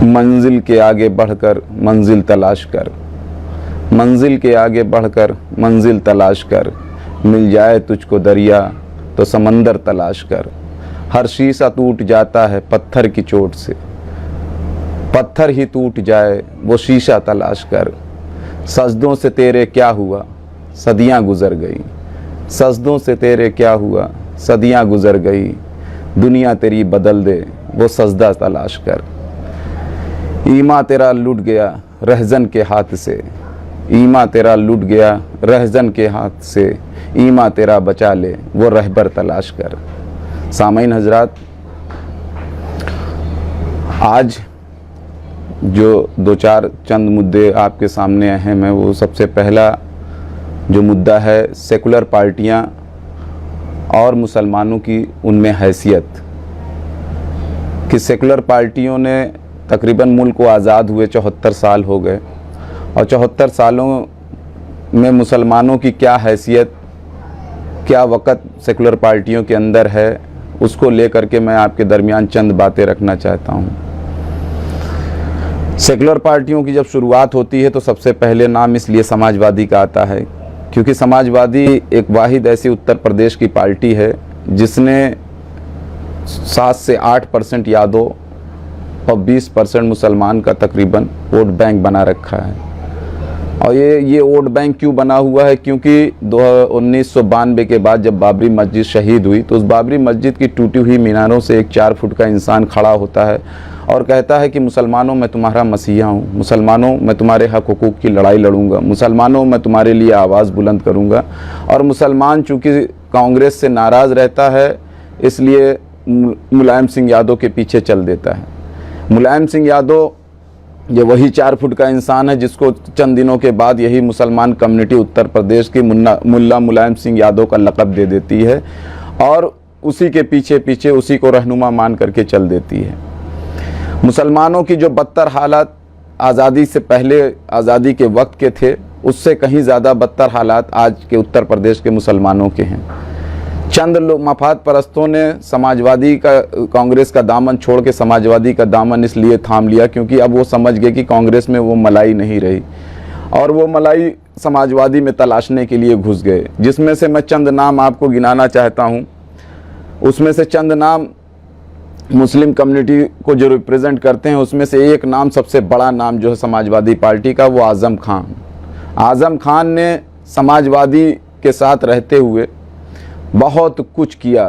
मंजिल के आगे बढ़कर मंजिल तलाश कर, मंजिल के आगे बढ़कर मंजिल तलाश कर, मिल जाए तुझको दरिया तो समंदर तलाश कर। हर शीशा टूट जाता है पत्थर की चोट से, पत्थर ही टूट जाए वो शीशा तलाश कर। सजदों से तेरे क्या हुआ सदियां गुजर गई, सजदों से तेरे क्या हुआ सदियां गुजर गई। दुनिया तेरी बदल दे वो सजदा तलाश कर। ईमा तेरा लुट गया रहजन के हाथ से, ईमा तेरा लुट गया रहजन के हाथ से। ईमा तेरा बचा ले वो रहबर तलाश कर। सामईन हजरात, आज जो दो चार चंद मुद्दे आपके सामने अहम हैं, वो सबसे पहला जो मुद्दा है सेकुलर पार्टियां और मुसलमानों की उनमें हैसियत, कि सेकुलर पार्टियों ने तकरीबन मुल्क को आज़ाद हुए 74 साल हो गए, और 74 सालों में मुसलमानों की क्या हैसियत, क्या वक़्त सेकुलर पार्टियों के अंदर है, उसको लेकर के मैं आपके दरमियान चंद बातें रखना चाहता हूँ। सेकुलर पार्टियों की जब शुरुआत होती है तो सबसे पहले नाम इसलिए समाजवादी का आता है क्योंकि समाजवादी एक वाहिद ऐसी उत्तर प्रदेश की पार्टी है जिसने 7 से 8% यादव और 20% मुसलमान का तकरीबन वोट बैंक बना रखा है। और ये वोट बैंक क्यों बना हुआ है, क्योंकि 1992 के बाद जब बाबरी मस्जिद शहीद हुई तो उस बाबरी मस्जिद की टूटी हुई मीनारों से एक 4 फुट का इंसान खड़ा होता है और कहता है कि मुसलमानों मैं तुम्हारा मसीहा हूँ, मुसलमानों मैं तुम्हारे हक हुकूक की लड़ाई लड़ूंगा, मुसलमानों मैं तुम्हारे लिए आवाज़ बुलंद करूँगा। और मुसलमान चूँकि कांग्रेस से नाराज़ रहता है इसलिए मुलायम सिंह यादव के पीछे चल देता है। मुलायम सिंह यादव ये वही 4 फुट का इंसान है जिसको चंद दिनों के बाद यही मुसलमान कम्युनिटी उत्तर प्रदेश की मुल्ला मुलायम सिंह यादव का लक़ब दे देती है और उसी के पीछे पीछे उसी को रहनुमा मान करके चल देती है। मुसलमानों की जो बदतर हालात आज़ादी से पहले, आज़ादी के वक्त के थे, उससे कहीं ज़्यादा बदतर हालात आज के उत्तर प्रदेश के मुसलमानों के हैं। चंद लोग मफाद परस्तों ने समाजवादी का, कांग्रेस का दामन छोड़ के समाजवादी का दामन इसलिए थाम लिया क्योंकि अब वो समझ गए कि कांग्रेस में वो मलाई नहीं रही और वो मलाई समाजवादी में तलाशने के लिए घुस गए। जिसमें से मैं चंद नाम आपको गिनाना चाहता हूँ। उसमें से चंद नाम मुस्लिम कम्युनिटी को जो रिप्रेजेंट करते हैं, उसमें से एक नाम, सबसे बड़ा नाम जो है समाजवादी पार्टी का, वो आज़म खान। आज़म खान ने समाजवादी के साथ रहते हुए बहुत कुछ किया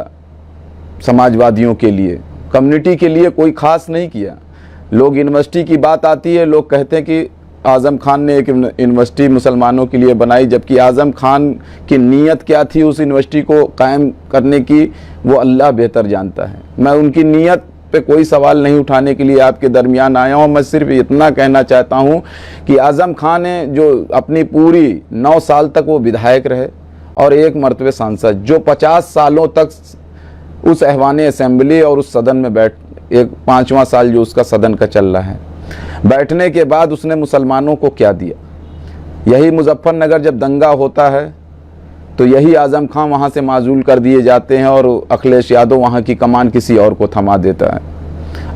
समाजवादियों के लिए, कम्युनिटी के लिए कोई ख़ास नहीं किया। लोग यूनिवर्सिटी की बात आती है, लोग कहते हैं कि आज़म खान ने एक यूनिवर्सिटी मुसलमानों के लिए बनाई, जबकि आज़म खान की नीयत क्या थी उस यूनिवर्सिटी को कायम करने की, वो अल्लाह बेहतर जानता है। मैं उनकी नीयत पे कोई सवाल नहीं उठाने के लिए आपके दरमियान आया हूँ। मैं सिर्फ इतना कहना चाहता हूँ कि आज़म खान ने जो अपनी पूरी 9 साल तक वो विधायक रहे और एक मरतबे सांसद, जो 50 सालों तक उस ऐवान असेंबली और उस सदन में बैठ, एक 5वां साल जो उसका सदन का चल रहा है, बैठने के बाद उसने मुसलमानों को क्या दिया। यही मुजफ्फरनगर जब दंगा होता है तो यही आज़म खान वहाँ से माजूल कर दिए जाते हैं और अखिलेश यादव वहाँ की कमान किसी और को थमा देता है।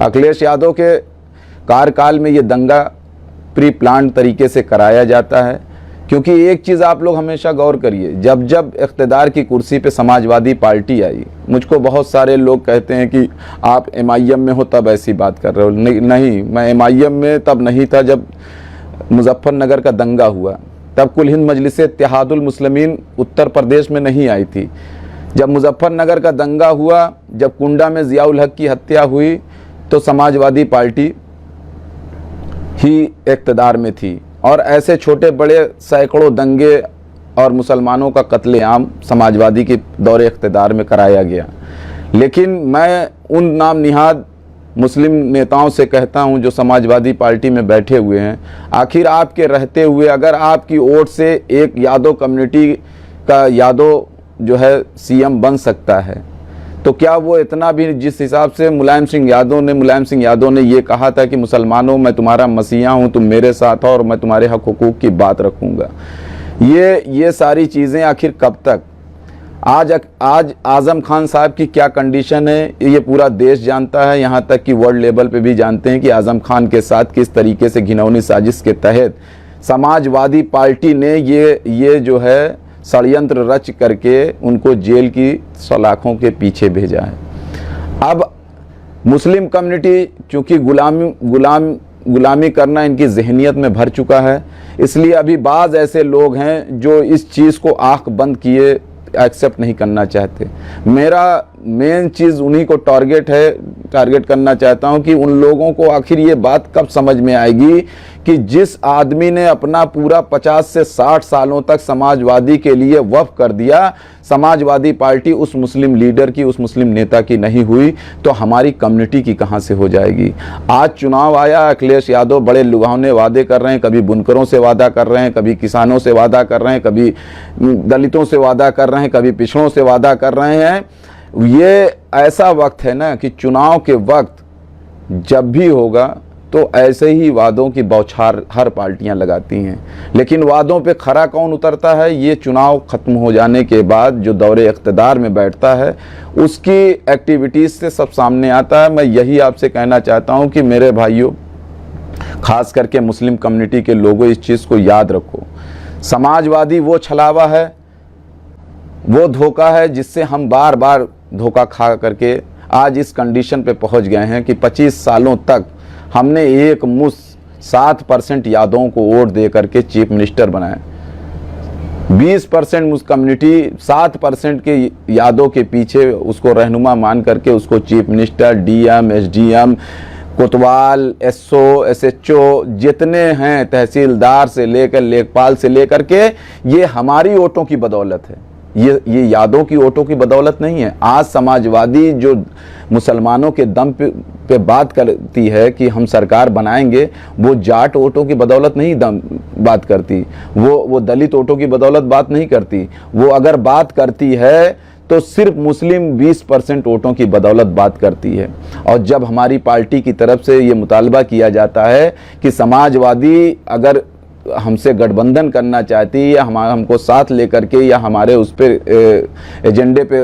अखिलेश यादव के कार्यकाल में ये दंगा प्री प्लान तरीके से कराया जाता है, क्योंकि एक चीज़ आप लोग हमेशा गौर करिए, जब जब इख्तिदार की कुर्सी पे समाजवादी पार्टी आई, मुझको बहुत सारे लोग कहते हैं कि आप MIM में हो तब ऐसी बात कर रहे हो। नहीं, मैं MIM में तब नहीं था जब मुजफ्फरनगर का दंगा हुआ, तब कुल हिंद मजलिस इत्तेहादुल मुस्लिमीन उत्तर प्रदेश में नहीं आई थी। जब मुजफ्फरनगर का दंगा हुआ, जब कुंडा में ज़ियाउल हक की हत्या हुई, तो समाजवादी पार्टी ही इख्तिदार में थी और ऐसे छोटे बड़े सैकड़ों दंगे और मुसलमानों का कत्लेआम समाजवादी के दौरे इख्तिदार में कराया गया। लेकिन मैं उन नाम निहाद मुस्लिम नेताओं से कहता हूं जो समाजवादी पार्टी में बैठे हुए हैं, आखिर आपके रहते हुए अगर आपकी वोट से एक यादव कम्युनिटी का यादव जो है CM बन सकता है, तो क्या वो इतना भी, जिस हिसाब से मुलायम सिंह यादव ने ये कहा था कि मुसलमानों मैं तुम्हारा मसीहा हूँ, तुम मेरे साथ हो और मैं तुम्हारे हक हुकूक की बात रखूँगा, ये सारी चीज़ें आखिर कब तक। आज आजम खान साहब की क्या कंडीशन है ये पूरा देश जानता है, यहाँ तक कि वर्ल्ड लेवल पे भी जानते हैं कि आजम खान के साथ किस तरीके से घिनौनी साजिश के तहत समाजवादी पार्टी ने ये जो है षड्यंत्र रच करके उनको जेल की सलाखों के पीछे भेजा है। अब मुस्लिम कम्युनिटी चूँकि गुलामी करना इनकी जहनियत में भर चुका है, इसलिए अभी बाज़ ऐसे लोग हैं जो इस चीज़ को आंख बंद किए एक्सेप्ट नहीं करना चाहते। मेरा मेन चीज़ उन्हीं को टारगेट करना चाहता हूं कि उन लोगों को आखिर ये बात कब समझ में आएगी कि जिस आदमी ने अपना पूरा 50 से 60 सालों तक समाजवादी के लिए वक्फ कर दिया, समाजवादी पार्टी उस मुस्लिम लीडर की, उस मुस्लिम नेता की नहीं हुई तो हमारी कम्युनिटी की कहां से हो जाएगी। आज चुनाव आया, अखिलेश यादव बड़े लुभावने वादे कर रहे हैं, कभी बुनकरों से वादा कर रहे हैं, कभी किसानों से वादा कर रहे हैं, कभी दलितों से वादा कर रहे हैं, कभी पिछड़ों से वादा कर रहे हैं। ये ऐसा वक्त है ना कि चुनाव के वक्त जब भी होगा तो ऐसे ही वादों की बौछार हर पार्टियां लगाती हैं, लेकिन वादों पे खरा कौन उतरता है ये चुनाव खत्म हो जाने के बाद जो दौरे इख्तिदार में बैठता है उसकी एक्टिविटीज़ से सब सामने आता है। मैं यही आपसे कहना चाहता हूं कि मेरे भाइयों, खास करके मुस्लिम कम्युनिटी के लोगों, इस चीज़ को याद रखो, समाजवादी वो छलावा है, वो धोखा है जिससे हम बार बार धोखा खा करके आज इस कंडीशन पे पहुंच गए हैं कि 25 सालों तक हमने एक मुश्त 7% यादवों को वोट दे करके चीफ मिनिस्टर बनाए। 20% मुस्लिम कम्युनिटी 7% के यादों के पीछे उसको रहनुमा मान करके उसको चीफ मिनिस्टर, डीएम, एसडीएम, कोतवाल, एसओ, एसएचओ जितने हैं, तहसीलदार से लेकर लेखपाल से लेकर के, ये हमारी वोटों की बदौलत है। ये यादों की वोटों की बदौलत नहीं है। आज समाजवादी जो मुसलमानों के दम पे बात करती है कि हम सरकार बनाएंगे, वो जाट वोटों की बदौलत नहीं बात करती, वो दलित वोटों की बदौलत बात नहीं करती। वो अगर बात करती है तो सिर्फ मुस्लिम 20% वोटों की बदौलत बात करती है। और जब हमारी पार्टी की तरफ से ये मुतालबा किया जाता है कि समाजवादी अगर हमसे गठबंधन करना चाहती है या हमको साथ लेकर के या हमारे उस पर एजेंडे पे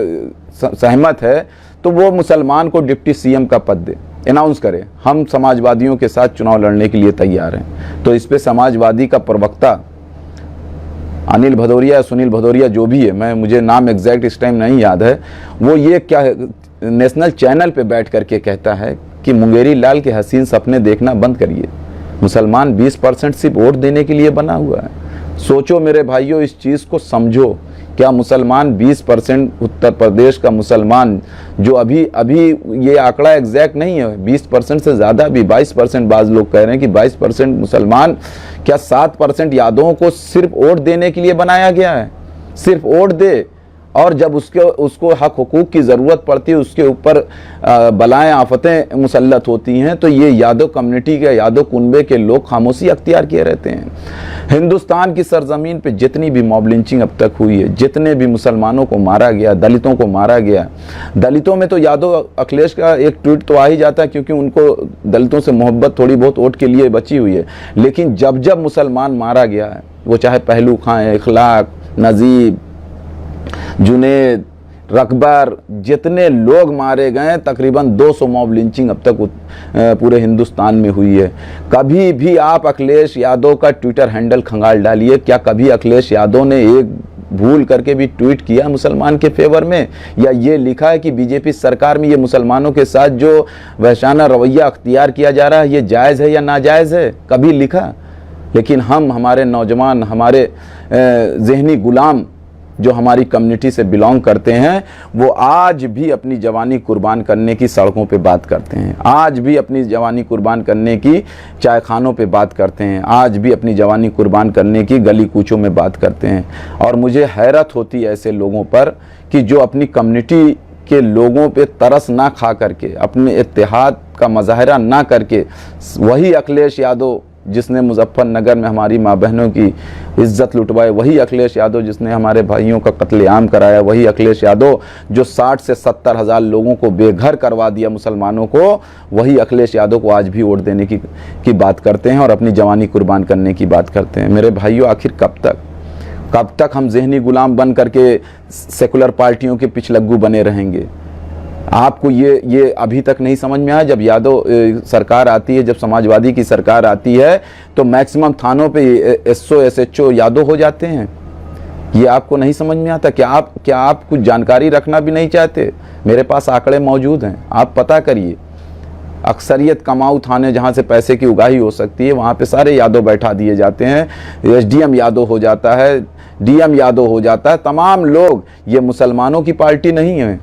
सहमत है, तो वो मुसलमान को डिप्टी सीएम का पद दे, अनाउंस करे, हम समाजवादियों के साथ चुनाव लड़ने के लिए तैयार हैं। तो इस पे समाजवादी का प्रवक्ता अनिल भदौरिया, सुनील भदौरिया जो भी है, मुझे नाम एग्जैक्ट इस टाइम नहीं याद है, वो ये क्या नेशनल चैनल पे बैठ करके कहता है कि मुंगेरी लाल के हसीन सपने देखना बंद करिए, मुसलमान 20% सिर्फ वोट देने के लिए बना हुआ है। सोचो मेरे भाइयों, इस चीज़ को समझो। क्या मुसलमान 20% उत्तर प्रदेश का मुसलमान जो अभी ये आंकड़ा एग्जैक्ट नहीं है, 20% से ज़्यादा भी, 22% बाज़ लोग कह रहे हैं कि 22% मुसलमान, क्या 7% यादवों को सिर्फ वोट देने के लिए बनाया गया है? सिर्फ वोट दे, और जब उसको हक हुकूक की ज़रूरत पड़ती है, उसके ऊपर बलाएं आफतें मुसल्लत होती हैं, तो ये यादव कम्युनिटी के, यादव कुनबे के लोग खामोशी अख्तियार किए रहते हैं। हिंदुस्तान की सरजमीन पे जितनी भी मॉब लिंचिंग अब तक हुई है, जितने भी मुसलमानों को मारा गया, दलितों को मारा गया, दलितों में तो यादव अखिलेश का एक ट्वीट तो आ ही जाता है क्योंकि उनको दलितों से मोहब्बत थोड़ी बहुत वोट के लिए बची हुई है। लेकिन जब जब मुसलमान मारा गया है, वो चाहे पहलू खां, इखलाक, नजीब, जुनेद, रकबर, जितने लोग मारे गए, तकरीबन 200 मॉब लिंचिंग अब तक पूरे हिंदुस्तान में हुई है। कभी भी आप अखिलेश यादव का ट्विटर हैंडल खंगाल डालिए, क्या कभी अखिलेश यादव ने एक भूल करके भी ट्वीट किया मुसलमान के फेवर में, या ये लिखा है कि बीजेपी सरकार में ये मुसलमानों के साथ जो वहशाना रवैया अख्तियार किया जा रहा है ये जायज़ है या नाजायज़ है? कभी लिखा? लेकिन हमारे नौजवान, हमारे ज़हनी गुलाम जो हमारी कम्युनिटी से बिलोंग करते हैं, वो आज भी अपनी जवानी कुर्बान करने की सड़कों पे बात करते हैं, आज भी अपनी जवानी कुर्बान करने की चाय खानों पे बात करते हैं, आज भी अपनी जवानी कुर्बान करने की गली कूचों में बात करते हैं। और मुझे हैरत होती है ऐसे लोगों पर कि जो अपनी कम्युनिटी के लोगों पे तरस ना खा करके, अपने इत्तेहाद का मुजाहरा ना करके, वही अखिलेश यादव जिसने मुजफ्फरनगर में हमारी माँ बहनों की इज्जत लुटवाई, वही अखिलेश यादव जिसने हमारे भाइयों का कत्लेआम कराया, वही अखिलेश यादव जो 60 से 70 हज़ार लोगों को बेघर करवा दिया मुसलमानों को, वही अखिलेश यादव को आज भी वोट देने की बात करते हैं और अपनी जवानी कुर्बान करने की बात करते हैं। मेरे भाइयों, आखिर कब तक? कब तक हम ज़हनी गुलाम बन करके सेकुलर पार्टियों के पिछलग्गू बने रहेंगे? आपको ये अभी तक नहीं समझ में आया? जब यादव सरकार आती है, जब समाजवादी की सरकार आती है, तो मैक्सिमम थानों पे एसओ एसएचओ यादव हो जाते हैं। ये आपको नहीं समझ में आता? क्या आप कुछ जानकारी रखना भी नहीं चाहते? मेरे पास आंकड़े मौजूद हैं, आप पता करिए। अक्सरियत कमाऊ थाने जहाँ से पैसे की उगाही हो सकती है, वहाँ पे सारे यादव बैठा दिए जाते हैं। एसडीएम यादव हो जाता है, डीएम यादव हो जाता है, तमाम लोग। ये मुसलमानों की पार्टी नहीं है,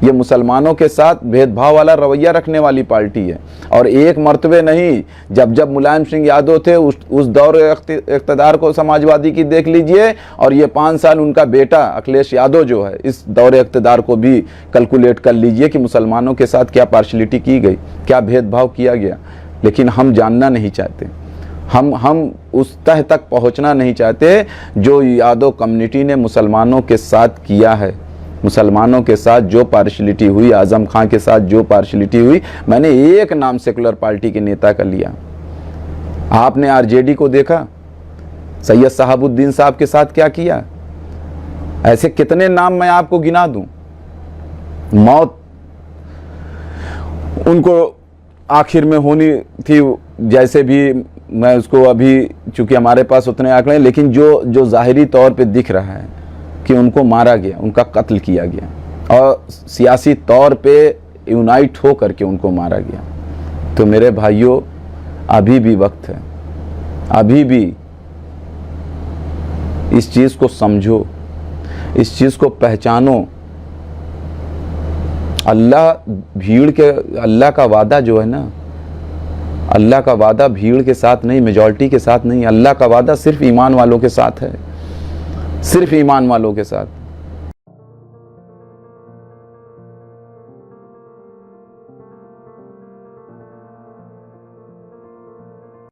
ये मुसलमानों के साथ भेदभाव वाला रवैया रखने वाली पार्टी है। और एक मर्तबे नहीं, जब मुलायम सिंह यादव थे उस दौर इक़्तिदार को समाजवादी की देख लीजिए, और ये 5 साल उनका बेटा अखिलेश यादव जो है, इस दौर इक़्तिदार को भी कैलकुलेट कर लीजिए कि मुसलमानों के साथ क्या पार्शलिटी की गई, क्या भेदभाव किया गया। लेकिन हम जानना नहीं चाहते, हम उस तह तक पहुंचना नहीं चाहते जो यादव कम्युनिटी ने मुसलमानों के साथ किया है। मुसलमानों के साथ जो पार्शलिटी हुई, आजम खां के साथ जो पार्शलिटी हुई, मैंने एक नाम सेकुलर पार्टी के नेता का लिया। आपने आरजेडी को देखा, सैयद शहाबुद्दीन साहब के साथ क्या किया? ऐसे कितने नाम मैं आपको गिना दूं। मौत उनको आखिर में होनी थी, जैसे भी मैं उसको, अभी चूंकि हमारे पास उतने आंकड़े हैं, लेकिन जो ज़ाहिरी तौर पे दिख रहा है कि उनको मारा गया, उनका कत्ल किया गया और सियासी तौर पे यूनाइट हो करके उनको मारा गया। तो मेरे भाइयों, अभी भी वक्त है, अभी भी इस चीज़ को समझो, इस चीज़ को पहचानो। अल्लाह का वादा जो है ना, अल्लाह का वादा भीड़ के साथ नहीं, मेजॉरिटी के साथ नहीं, अल्लाह का वादा सिर्फ ईमान वालों के साथ है, सिर्फ ईमान वालों के साथ।